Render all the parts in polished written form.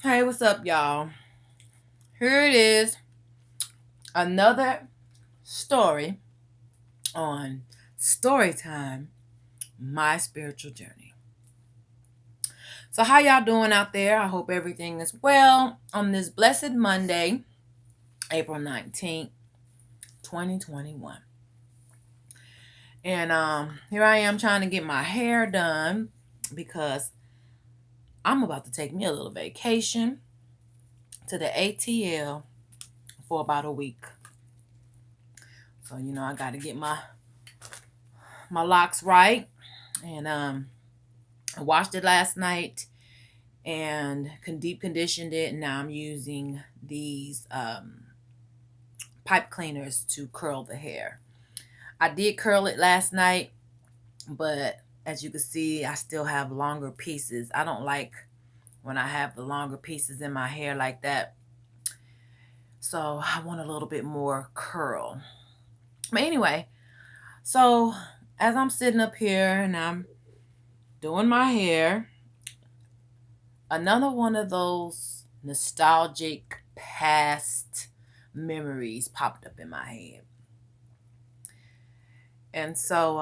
Hey, what's up, y'all? Here it is, another story on Storytime, my spiritual journey. So, how y'all doing out there? I hope everything is well on this blessed Monday, April 19th, 2021. And here I am trying to get my hair done because I'm about to take me a little vacation to the ATL for about a week. So, I got to get my locks right. And I washed it last night and deep conditioned it. And now I'm using these pipe cleaners to curl the hair. I did curl it last night, but as you can see, I still have longer pieces. I don't like when I have the longer pieces in my hair like that. So I want a little bit more curl. But anyway, so as I'm sitting up here and I'm doing my hair, another one of those nostalgic past memories popped up in my head. And so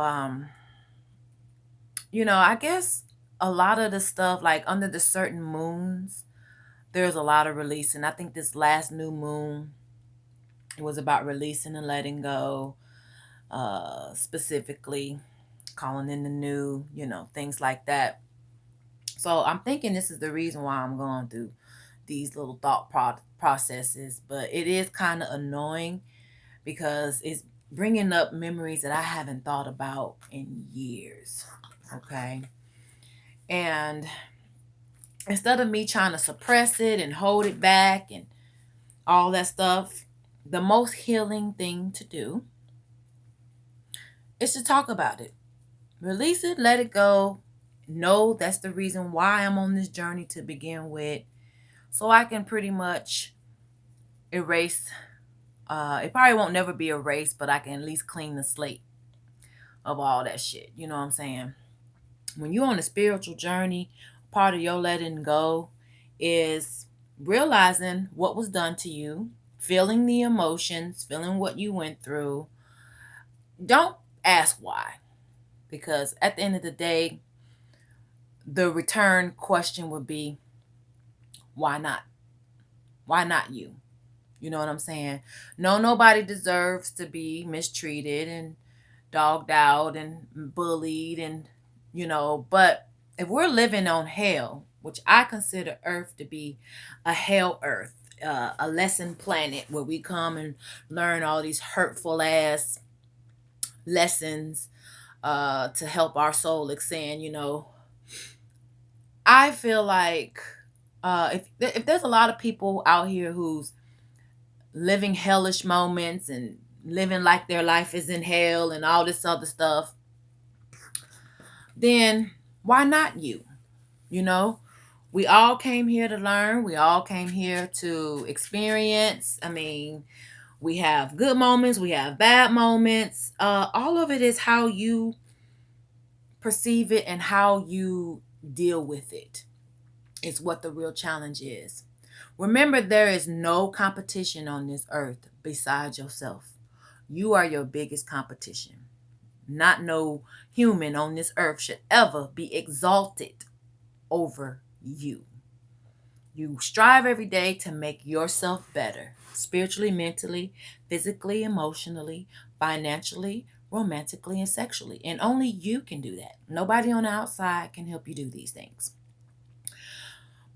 I guess a lot of the stuff like under the certain moons, there's a lot of releasing. I think this last new moon was about releasing and letting go, specifically calling in the new, things like that. So I'm thinking this is the reason why I'm going through these little processes, but it is kind of annoying because it's bringing up memories that I haven't thought about in years. Okay. And instead of me trying to suppress it and hold it back and all that stuff, the most healing thing to do is to talk about it. Release it, let it go. Know that's the reason why I'm on this journey to begin with. So I can pretty much erase. It probably won't never be erased, but I can at least clean the slate of all that shit. You know what I'm saying? When you're on a spiritual journey, part of your letting go is realizing what was done to you, feeling the emotions, feeling what you went through. Don't ask why, because at the end of the day, the return question would be, why not? Why not you? You know what I'm saying? No, nobody deserves to be mistreated and dogged out and bullied but if we're living on hell, which I consider Earth to be a hell Earth, a lesson planet where we come and learn all these hurtful ass lessons to help our soul ascend, I feel like if there's a lot of people out here who's living hellish moments and living like their life is in hell and all this other stuff, then why not you? You know, we all came here to learn. We all came here to experience. I mean, we have good moments, we have bad moments. All of it is how you perceive it and how you deal with it. Is what the real challenge is. Remember, there is no competition on this earth besides yourself. You are your biggest competition. Not no human on this earth should ever be exalted over you. You strive every day to make yourself better spiritually, mentally, physically, emotionally, financially, romantically, and sexually. And only you can do that. Nobody on the outside can help you do these things.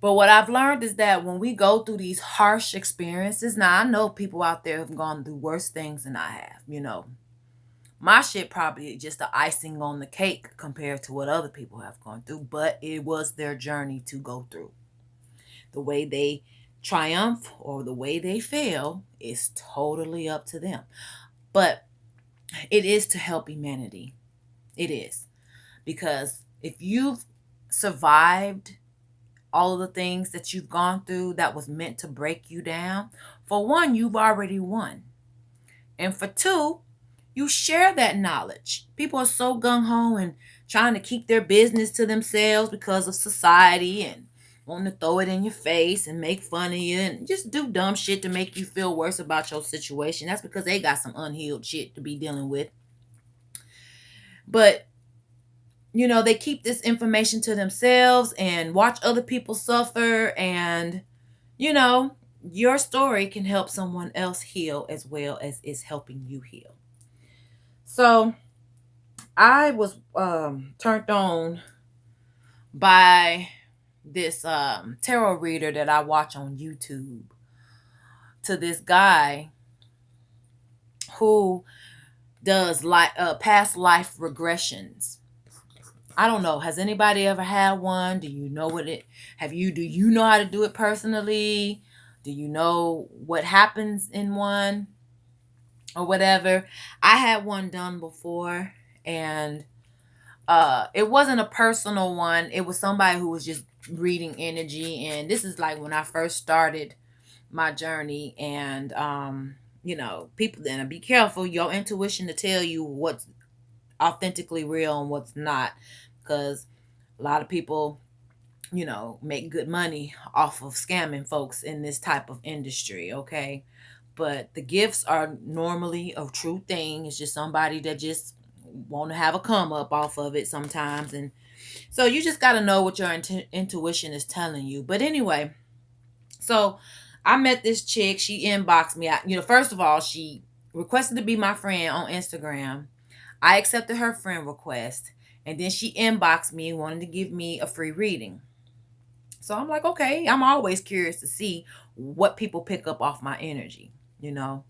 But what I've learned is that when we go through these harsh experiences, now I know people out there have gone through worse things than I have. My shit probably just the icing on the cake compared to what other people have gone through, but it was their journey to go through. The way they triumph or the way they fail is totally up to them. But it is to help humanity. It is. Because if you've survived all of the things that you've gone through that was meant to break you down, for one, you've already won. And for two, you share that knowledge. People are so gung ho and trying to keep their business to themselves because of society and wanting to throw it in your face and make fun of you and just do dumb shit to make you feel worse about your situation. That's because they got some unhealed shit to be dealing with. But they keep this information to themselves and watch other people suffer. And, you know, your story can help someone else heal as well as it's helping you heal. So I was turned on by this tarot reader that I watch on YouTube, to this guy who does like past life regressions. I don't know. Has anybody ever had one? Do you know what it do you know how to do it personally? Do you know what happens in one or whatever? I had one done before, and it wasn't a personal one. It was somebody who was just reading energy, and this is like when I first started my journey. And people, then be careful your intuition to tell you what's authentically real and what's not, because a lot of people make good money off of scamming folks in this type of industry. Okay, but the gifts are normally a true thing. It's just somebody that just want to have a come up off of it sometimes. And so you just got to know what your intuition is telling you. But anyway, so I met this chick. She inboxed me. First of all, she requested to be my friend on Instagram. I accepted her friend request. And then she inboxed me, wanted to give me a free reading. So I'm like, okay, I'm always curious to see what people pick up off my energy, you know.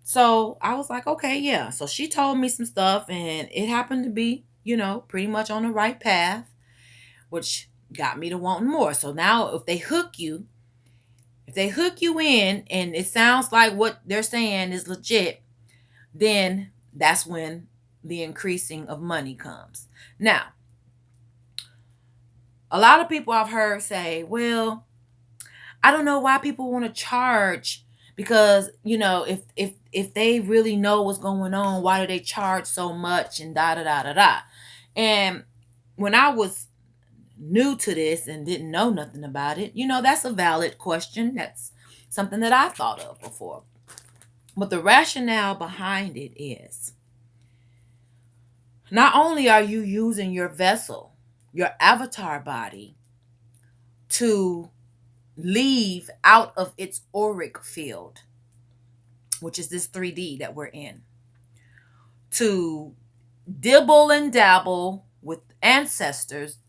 So I was like, okay, yeah. So she told me some stuff, and it happened to be, pretty much on the right path, which got me to wanting more. So now if they hook you in and it sounds like what they're saying is legit, then that's when the increasing of money comes. Now, a lot of people I've heard say, well, I don't know why people want to charge, because, if they really know what's going on, why do they charge so much, and da da da da da. And when I was new to this and didn't know nothing about it, that's a valid question. That's something that I thought of before. But the rationale behind it is, not only are you using your vessel, your avatar body, to leave out of its auric field, which is this 3D that we're in, to dibble and dabble with ancestors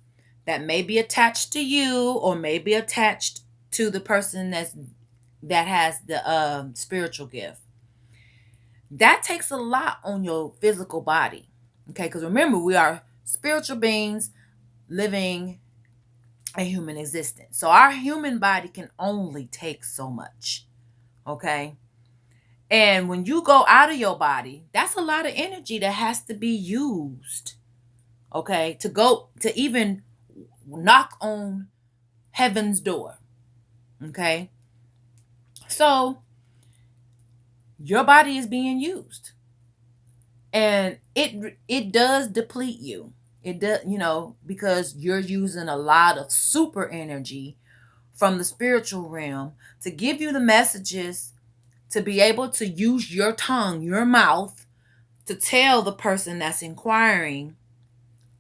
that may be attached to you or may be attached to the person that has the spiritual gift. That takes a lot on your physical body. Okay, because remember, we are spiritual beings living a human existence. So our human body can only take so much. Okay. And when you go out of your body, that's a lot of energy that has to be used. Okay. To even knock on heaven's door. Okay. So your body is being used. And it does deplete you. It does, because you're using a lot of super energy from the spiritual realm to give you the messages, to be able to use your tongue, your mouth, to tell the person that's inquiring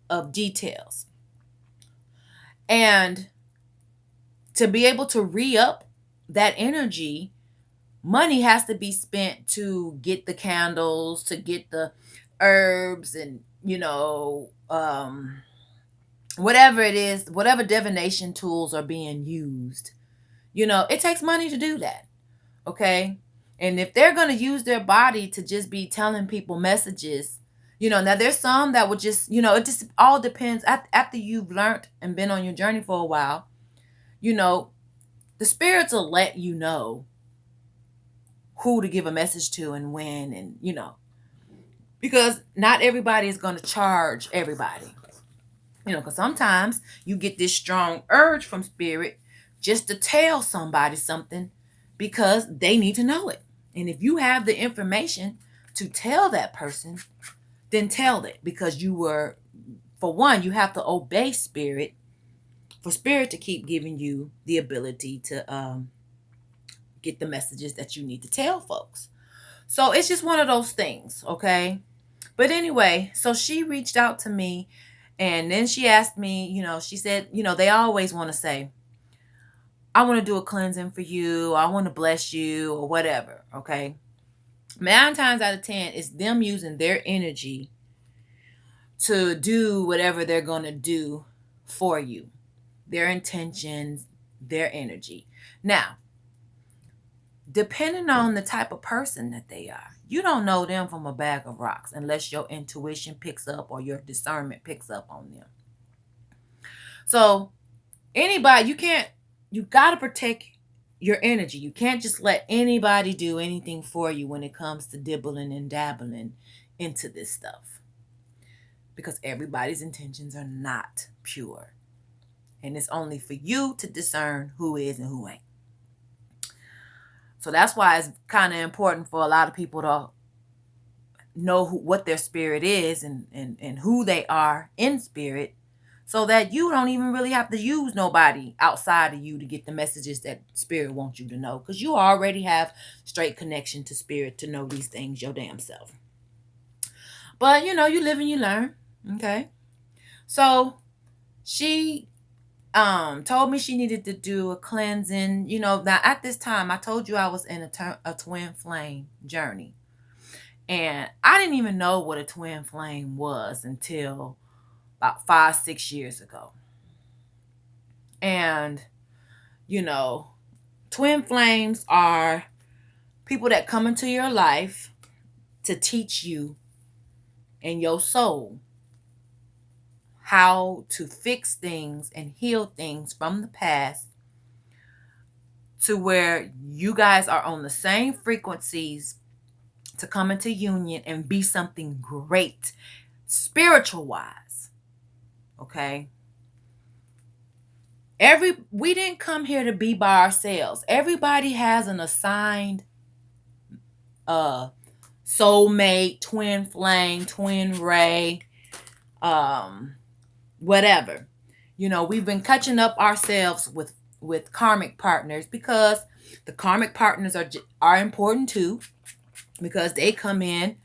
of details. And to be able to re-up that energy, money has to be spent to get the candles, to get the herbs, and whatever it is, whatever divination tools are being used. It takes money to do that. Okay. And if they're going to use their body to just be telling people messages, now there's some that would just, it just all depends. After you've learned and been on your journey for a while, the spirits will let you know who to give a message to and when, and, because not everybody is going to charge everybody. Because sometimes you get this strong urge from spirit just to tell somebody something because they need to know it. And if you have the information to tell that person, then tell it, because for one, you have to obey spirit for spirit to keep giving you the ability to get the messages that you need to tell folks. So it's just one of those things, okay? But anyway, so she reached out to me, and then she asked me, she said, they always want to say, I want to do a cleansing for you, I want to bless you, or whatever, okay? 9 times out of 10, it's them using their energy to do whatever they're going to do for you, their intentions, their energy. Now, depending on the type of person that they are, you don't know them from a bag of rocks unless your intuition picks up or your discernment picks up on them. So anybody, you got to protect your energy. You can't just let anybody do anything for you when it comes to dibbling and dabbling into this stuff, because everybody's intentions are not pure, and it's only for you to discern who is and who ain't. So that's why it's kind of important for a lot of people to know what their spirit is and who they are in spirit, so that you don't even really have to use nobody outside of you to get the messages that spirit wants you to know, because you already have straight connection to spirit to know these things your damn self. But you live and you learn. Okay. So she told me she needed to do a cleansing. Now at this time, I told you I was in a twin flame journey. And I didn't even know what a twin flame was until about 5-6 years ago. And, twin flames are people that come into your life to teach you and your soul how to fix things and heal things from the past, to where you guys are on the same frequencies to come into union and be something great spiritual wise. Okay? We didn't come here to be by ourselves. Everybody has an assigned soulmate, twin flame, twin ray, whatever. We've been catching up ourselves with karmic partners, because the karmic partners are important too, because they come in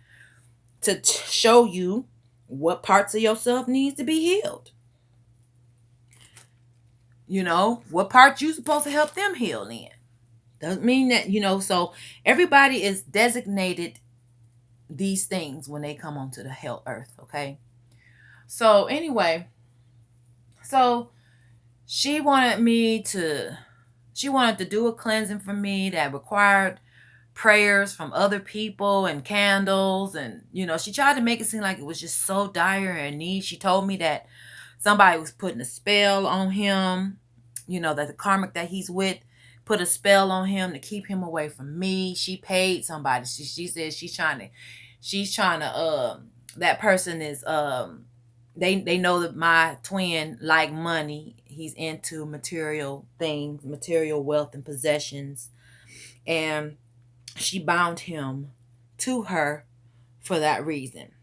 to show you what parts of yourself needs to be healed. What part you supposed to help them heal in. Doesn't mean that, so everybody is designated these things when they come onto the hell earth, okay? So anyway, so she wanted to do a cleansing for me that required prayers from other people and candles, and she tried to make it seem like it was just so dire in need. She told me that somebody was putting a spell on him, that the karmic that he's with put a spell on him to keep him away from me. She paid somebody. She said she's trying to that person is they know that my twin like money. He's into material things, material wealth and possessions, and she bound him to her for that reason.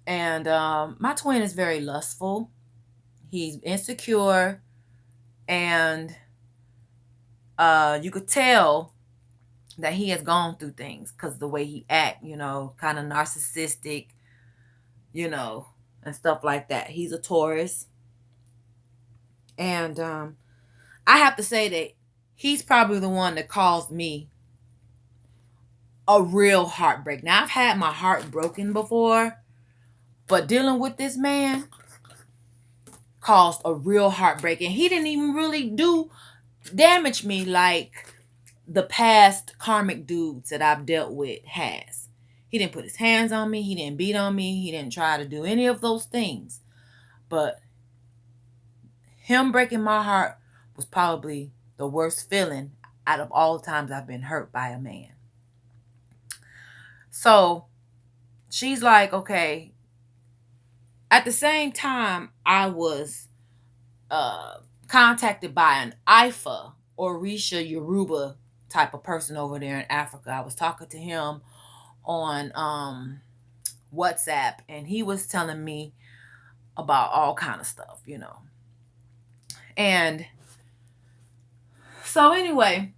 And my twin is very lustful. He's insecure, and you could tell that he has gone through things, because the way he act, kind of narcissistic, and stuff like that. He's a Taurus. And I have to say that he's probably the one that caused me a real heartbreak. Now, I've had my heart broken before, but dealing with this man caused a real heartbreak. And he didn't even really damage me like the past karmic dudes that I've dealt with has. He didn't put his hands on me. He didn't beat on me. He didn't try to do any of those things. But him breaking my heart was probably the worst feeling out of all the times I've been hurt by a man. So she's like, okay. At the same time, I was contacted by an Ifa, Orisha Yoruba type of person over there in Africa. I was talking to him on WhatsApp, and he was telling me about all kind of stuff, And so anyway,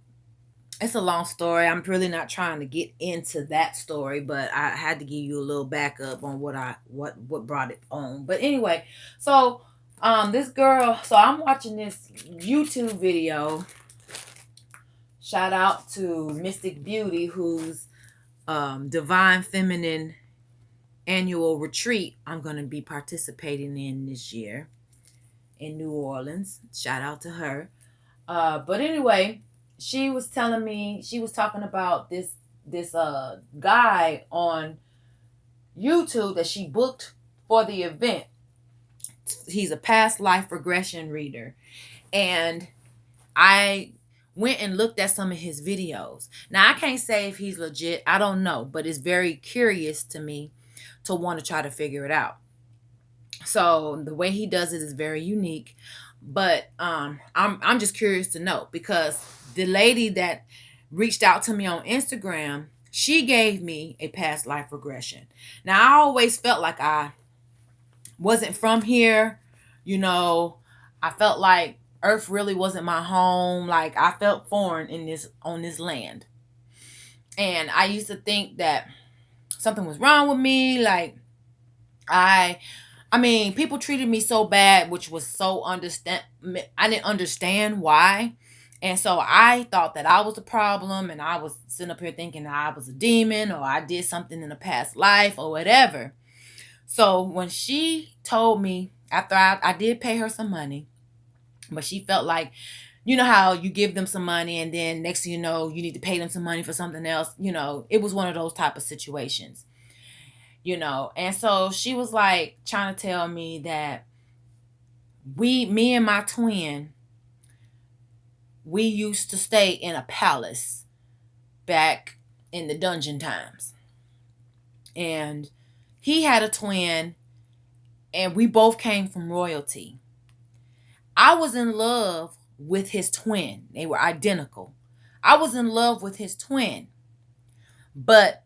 it's a long story. I'm really not trying to get into that story, but I had to give you a little backup on what brought it on. But anyway, so this girl, so I'm watching this YouTube video. Shout out to Mystic Beauty, whose Divine Feminine annual retreat I'm going to be participating in this year in New Orleans. Shout out to her. But anyway, she was telling me, she was talking about this guy on YouTube that she booked for the event. He's a past life regression reader, and I went and looked at some of his videos. Now I can't say if he's legit, I don't know, but it's very curious to me to want to try to figure it out. So the way he does it is very unique, but I'm just curious to know, because the lady that reached out to me on Instagram, she gave me a past life regression. Now I always felt like I wasn't from here, I felt like Earth really wasn't my home. Like I felt foreign on this land. And I used to think that something was wrong with me. Like I mean, people treated me so bad, which was so I didn't understand why. And so I thought that I was the problem, and I was sitting up here thinking that I was a demon, or I did something in a past life or whatever. So when she told me, after I did pay her some money, but she felt like, you know how you give them some money and then next thing you know, you need to pay them some money for something else. It was one of those type of situations. And so she was like trying to tell me that me and my twin, we used to stay in a palace back in the dungeon times. And he had a twin, and we both came from royalty. I was in love with his twin. They were identical. I was in love with his twin. But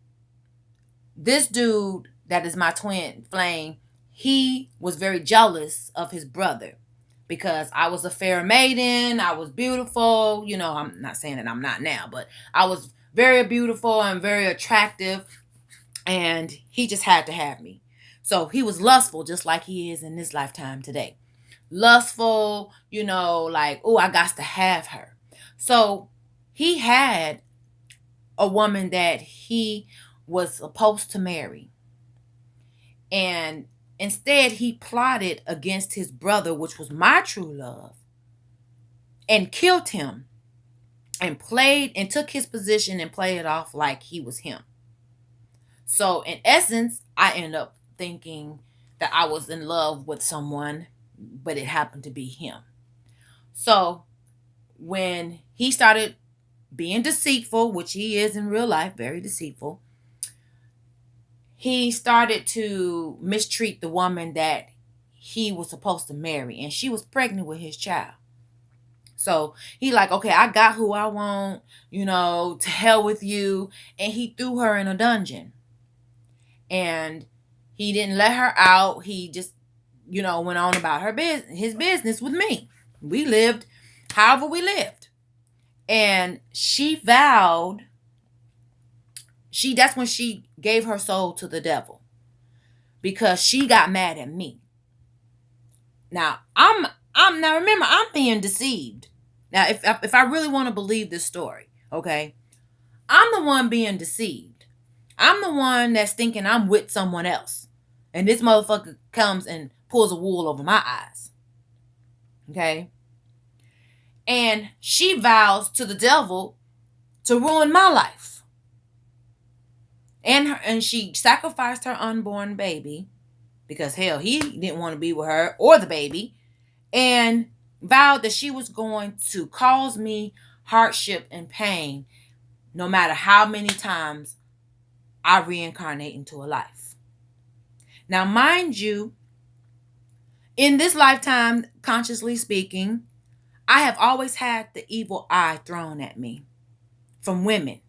this dude that is my twin flame, he was very jealous of his brother because I was a fair maiden. I was beautiful. I'm not saying that I'm not now, but I was very beautiful and very attractive. And he just had to have me. So he was lustful, just like he is in this lifetime today. Lustful, like, oh, I got to have her. So he had a woman that he was supposed to marry. And instead, he plotted against his brother, which was my true love, and killed him and took his position and played it off like he was him. So in essence, I ended up thinking that I was in love with someone, but it happened to be him. So when he started being deceitful, which he is in real life, very deceitful, he started to mistreat the woman that he was supposed to marry, and she was pregnant with his child. So he like, okay, I got who I want, to hell with you. And he threw her in a dungeon. And he didn't let her out. He just, went on about his business with me. We lived however we lived. And she vowed, that's when she gave her soul to the devil, because she got mad at me. Now, now remember, I'm being deceived. Now, if I really want to believe this story, okay, I'm the one being deceived. I'm the one that's thinking I'm with someone else. And this motherfucker comes and pulls a wool over my eyes. Okay? And she vows to the devil to ruin my life. And she sacrificed her unborn baby, because hell, he didn't want to be with her or the baby, and vowed that she was going to cause me hardship and pain no matter how many times I reincarnate into a life. Now, mind you, in this lifetime, consciously speaking, I have always had the evil eye thrown at me from women.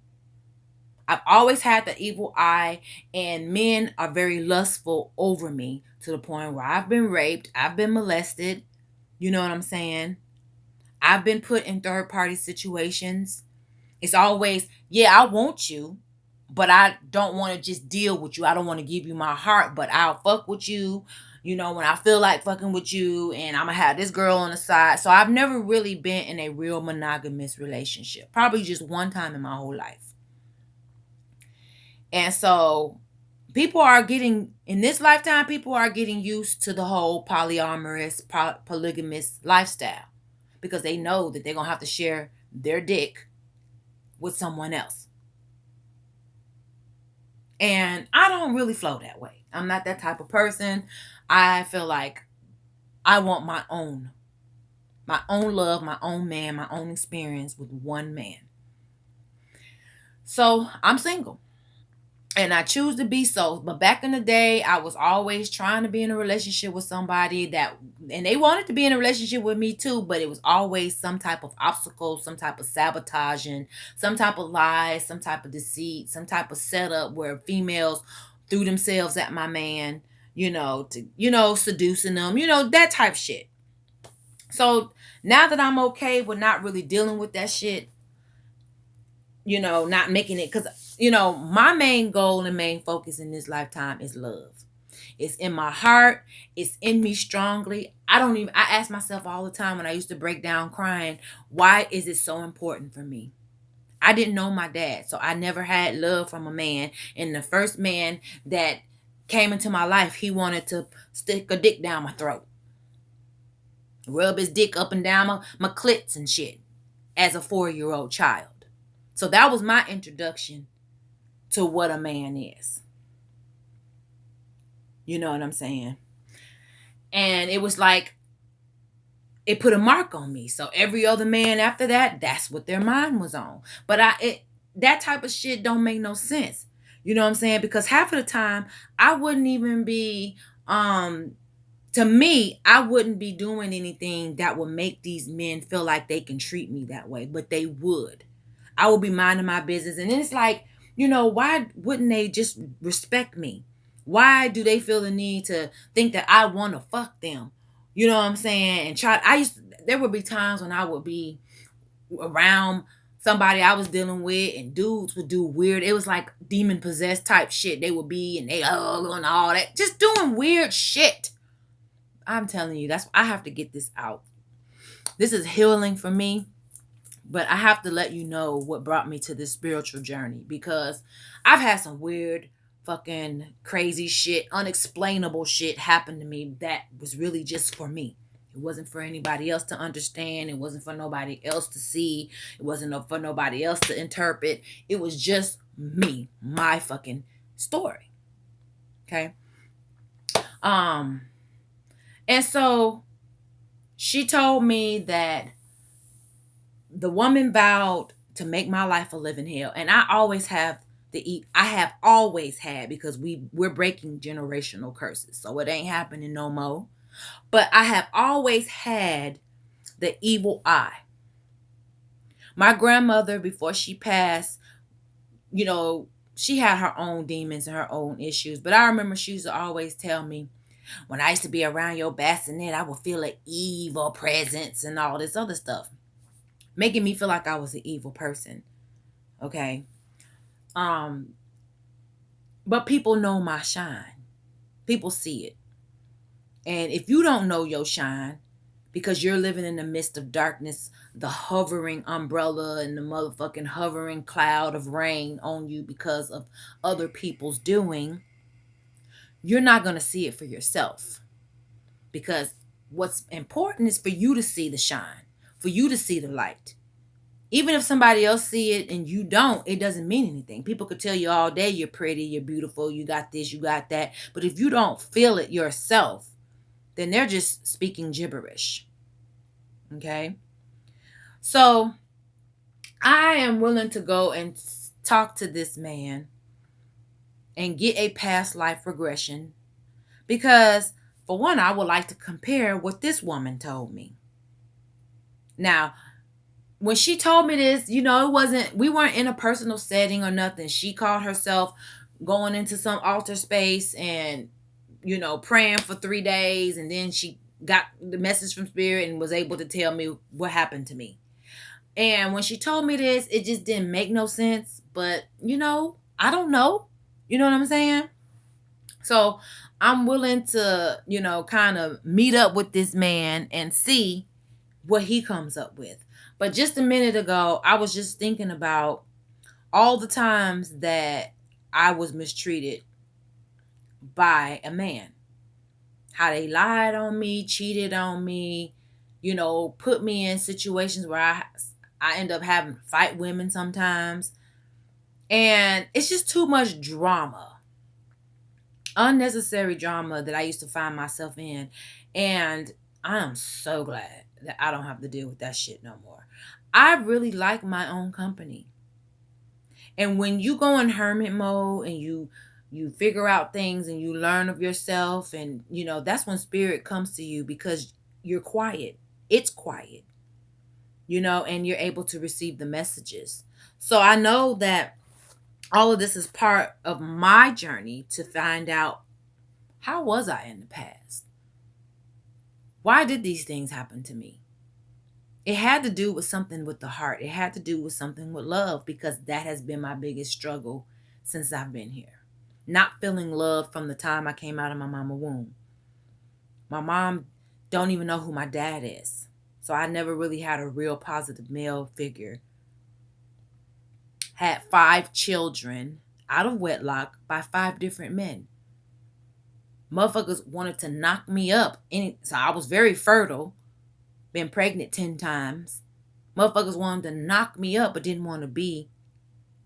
I've always had the evil eye, and men are very lustful over me to the point where I've been raped, I've been molested, you know what I'm saying? I've been put in third party situations. It's always, yeah, I want you, but I don't want to just deal with you. I don't want to give you my heart, but I'll fuck with you, when I feel like fucking with you, and I'm gonna have this girl on the side. So I've never really been in a real monogamous relationship. Probably just one time in my whole life. And so people are getting, in this lifetime, people are getting used to the whole polyamorous, polygamous lifestyle because they know that they're going to have to share their dick with someone else. And I don't really flow that way. I'm not that type of person. I feel like I want my own love, my own man, my own experience with one man. So I'm single. And I choose to be so. But back in the day, I was always trying to be in a relationship with somebody and they wanted to be in a relationship with me too, but it was always some type of obstacle, some type of sabotaging, some type of lies, some type of deceit, some type of setup where females threw themselves at my man, seducing them, that type shit. So now that I'm okay with not really dealing with that shit, not making it, because my main goal and main focus in this lifetime is love. It's in my heart. It's in me strongly. I ask myself all the time when I used to break down crying, why is it so important for me? I didn't know my dad, so I never had love from a man. And the first man that came into my life, he wanted to stick a dick down my throat, rub his dick up and down my clits and shit as a 4-year-old child. So that was my introduction to what a man is. You know what I'm saying? And it was like, it put a mark on me. So every other man after that, that's what their mind was on. But that type of shit don't make no sense. You know what I'm saying? Because half of the time, I wouldn't even be, to me, I wouldn't be doing anything that would make these men feel like they can treat me that way, but they would. I would be minding my business. And then it's like, why wouldn't they just respect me? Why do they feel the need to think that I want to fuck them? You know what I'm saying? There would be times when I would be around somebody I was dealing with and dudes would do weird. It was like demon possessed type shit. They would be and they and all that. Just doing weird shit. I'm telling you, I have to get this out. This is healing for me. But I have to let you know what brought me to this spiritual journey, because I've had some weird, fucking crazy shit, unexplainable shit happen to me that was really just for me. It wasn't for anybody else to understand. It wasn't for nobody else to see. It wasn't for nobody else to interpret. It was just me, my fucking story. Okay? And so she told me that the woman vowed to make my life a living hell. And I always have I have always had, because we're breaking generational curses. So it ain't happening no more. But I have always had the evil eye. My grandmother, before she passed, she had her own demons and her own issues. But I remember she used to always tell me, when I used to be around your bassinet, I would feel an evil presence and all this other stuff, making me feel like I was an evil person. Okay. But people know my shine. People see it. And if you don't know your shine, because you're living in the midst of darkness, the hovering umbrella and the motherfucking hovering cloud of rain on you because of other people's doing, you're not going to see it for yourself. Because what's important is for you to see the shine, for you to see the light. Even if somebody else see it and you don't, it doesn't mean anything. People could tell you all day you're pretty, you're beautiful, you got this, you got that. But if you don't feel it yourself, then they're just speaking gibberish. Okay? So I am willing to go and talk to this man and get a past life regression, because for one, I would like to compare what this woman told me. Now, when she told me this, we weren't in a personal setting or nothing. She called herself going into some altar space and praying for 3 days, and then she got the message from spirit and was able to tell me what happened to me. And when she told me this, it just didn't make no sense. But I don't know. You know what I'm saying? So I'm willing to, kind of meet up with this man and see what he comes up with. But just a minute ago, I was just thinking about all the times that I was mistreated by a man. How they lied on me, cheated on me, put me in situations where I end up having to fight women sometimes. And it's just too much drama. Unnecessary drama that I used to find myself in. And I am so glad that I don't have to deal with that shit no more. I really like my own company. And when you go in hermit mode and you figure out things and you learn of yourself, and that's when spirit comes to you, because you're quiet. It's quiet. And you're able to receive the messages. So I know that all of this is part of my journey to find out, how was I in the past? Why did these things happen to me? It had to do with something with the heart. It had to do with something with love, because that has been my biggest struggle since I've been here. Not feeling love from the time I came out of my mama's womb. My mom don't even know who my dad is. So I never really had a real positive male figure. Had 5 children out of wedlock by 5 different men. Motherfuckers wanted to knock me up. So I was very fertile. Been pregnant 10 times. Motherfuckers wanted to knock me up, but didn't want to be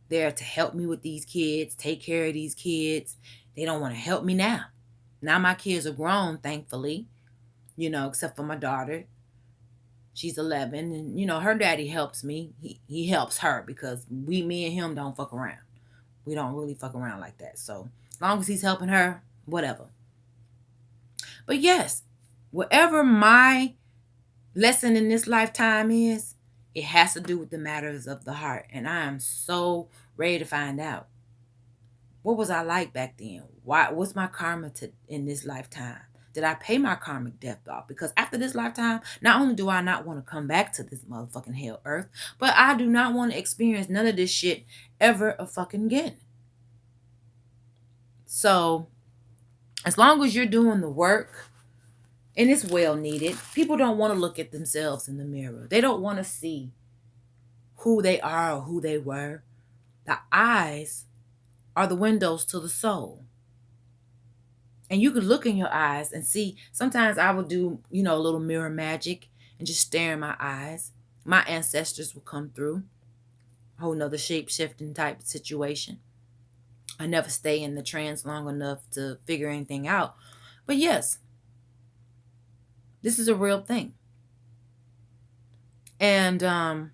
there to help me with these kids, take care of these kids. They don't want to help me now. Now my kids are grown, thankfully, except for my daughter. She's 11, and, her daddy helps me. He helps her, because me and him don't fuck around. We don't really fuck around like that. So as long as he's helping her, whatever. But yes, whatever my lesson in this lifetime is, it has to do with the matters of the heart. And I am so ready to find out. What was I like back then? What's my karma in this lifetime? Did I pay my karmic debt off? Because after this lifetime, not only do I not want to come back to this motherfucking hell earth, but I do not want to experience none of this shit ever a fucking again. So as long as you're doing the work, and it's well needed, people don't want to look at themselves in the mirror. They don't want to see who they are or who they were. The eyes are the windows to the soul. And you can look in your eyes and see. Sometimes I will do, a little mirror magic and just stare in my eyes. My ancestors will come through. A whole nother shape-shifting type situation. I never stay in the trance long enough to figure anything out. But yes, this is a real thing. And, but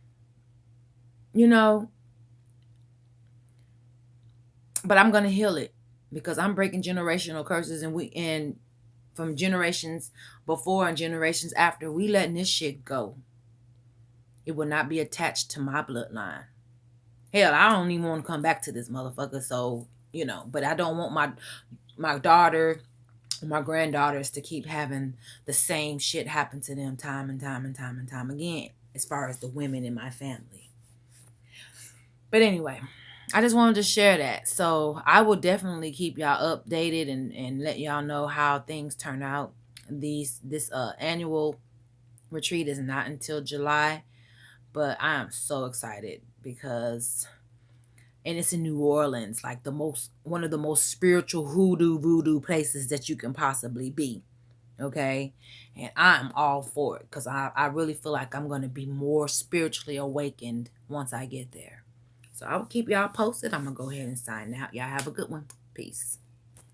I'm going to heal it, because I'm breaking generational curses, and from generations before and generations after, we letting this shit go. It will not be attached to my bloodline. Hell, I don't even want to come back to this motherfucker. So, but I don't want my daughter, my granddaughters to keep having the same shit happen to them time and time and time and time again, as far as the women in my family. But anyway, I just wanted to share that. So I will definitely keep y'all updated and let y'all know how things turn out. This annual retreat is not until July, but I am so excited, because and it's in New Orleans, like one of the most spiritual hoodoo voodoo places that you can possibly be. Okay. And I'm all for it, because I really feel like I'm going to be more spiritually awakened once I get there. So I will keep y'all posted. I'm going to go ahead and sign out. Y'all have a good one. Peace.